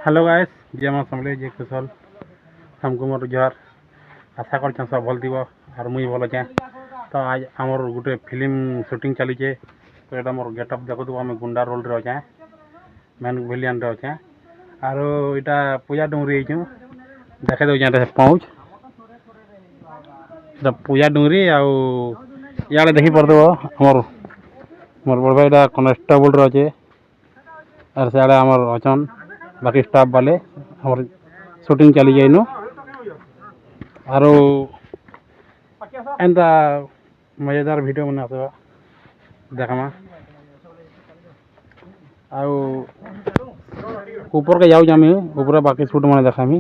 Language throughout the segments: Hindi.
हेलो गाइस जे हम समले जे कुशल हमको मोर जोहार आशा कर सब भल थी और मुई भल अच्छे। तो आज आमर गोटे फिल्म शूटिंग चलीचे तो ये मोर गेटअप देखु आम गुंडा रोल रे अच्छे मेन विलियन रे अच्छे आर यहाँ पूजा डुंगरी देखे दे पहुँच पूजा डुंगरी आड़े देखी पार्दव मोर मोर बड़ भाई कनेस्टेबल अच्छे और सियाड़े आमर अचन बाकी स्टाफ वाले और शूटिंग चली जाइनु आरो एंता मजेदार वीडियो बना आसवा देखमा आउ ऊपर के जाऊ जामी ऊपर बाकी शूट मैंने देखामी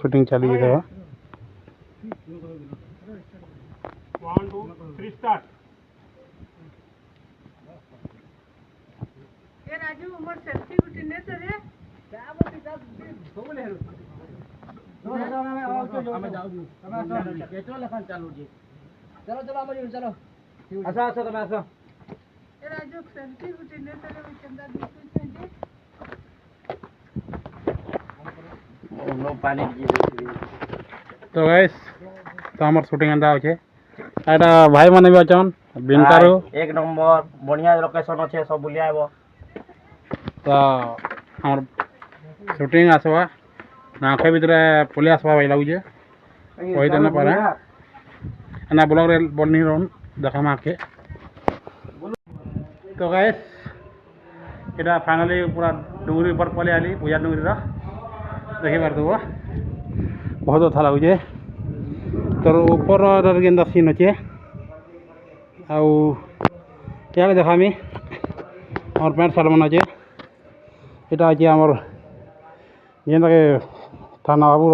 शूटिंग चली जाए। 1 2 3 स्टार्ट। ए राजू उमर सेल्फी गुटिने तो रे क्या बोलती सब बोले हेरो हमें जाओ हमें केचो लखन चालू जी चलो चलो हम चलो अच्छा अच्छा तुम आसो ए राजू सेल्फी गुटिने तो रे चंदा दिखते जी नो पानी जी। तो गाइस तो हमार शूटिंग अंदा होचे एटा भाई माने भी अचन बिनकारो एक नंबर बढ़िया लोकेशन अच्छे सब बुलिया आबो तो हमार शूटिंग आसवा नाखे भीतर पुलिस आसवा भाई लगुचे कही देना पारे ना ब्लॉग रे बनी रहन देखा माके। तो गाइस एटा फाइनली पूरा डुंगरी ऊपर पले आली पूजा डुंगरी रा देखि पारदो बहुत अच्छा लगुचे तो ऊपर गेंदा सीन अच्छे आउ क्या देखामी और पैंट सार्ट मन अच्छे यहाँ अच्छे आमर जेनता के थाना बाबू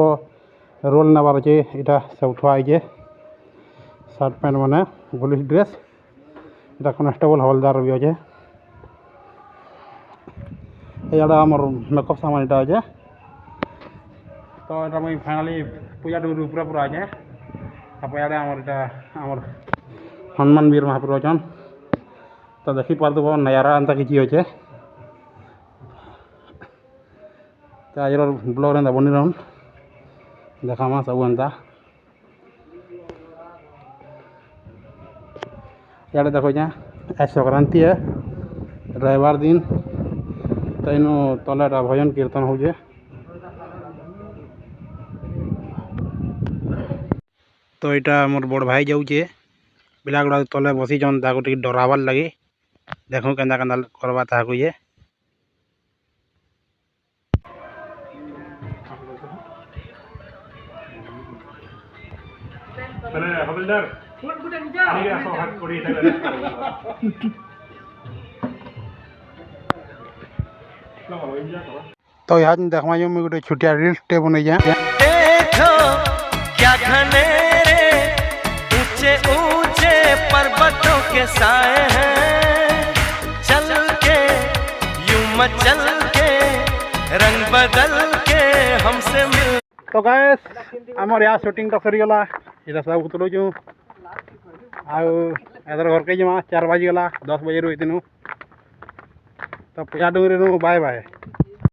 रोल नबार अच्छे यहाँ सब थुआ है सार्ट पैंट मैंने पुलिस ड्रेस यहाँ कनेस्टेबल हवलदार भी अच्छे यहाँ आमर मेकअप सामान यहाँ अच्छे। तो ये मुझे फाइनाली पूजा डुंगरी ऊपर पूरा अच्छे आप यहाँ आमर हनुमान वीर महापुर अचन तो देखी पार्द नजारा एंता किसी अच्छे तो आज ब्लॉग एंता बनी रहन देखामा सब एंता इे देखो आज संक्रांति है रविवार दिन तो इन तले भजन कीर्तन हो तो यहाँ मोर बड़ भाई जाऊे पिला गुड़ा तले बसीचन ताको टी डरावार लगे देखो केन्दा केन्दा करवा ताको ये चले हवलदार फुल गुटे जा ठीक है हाथ कोड़ी तक तो यहाँ देखमा जो मैं गोटे छुटिया रील्स टे बन जाए देखो क्या घनेरे ऊंचे ऊंचे पर्वतों के साए हैं चल के यूं मचल के रंग बदल के हमसे मिल। तो गैस आमर यहाँ शूटिंग तो सरीगला इटा सब उतरू चु आदर घर के जमा 4 बजे गला 10 बजे रुई तीनू तो पूजा डुंगरी बाय बाय।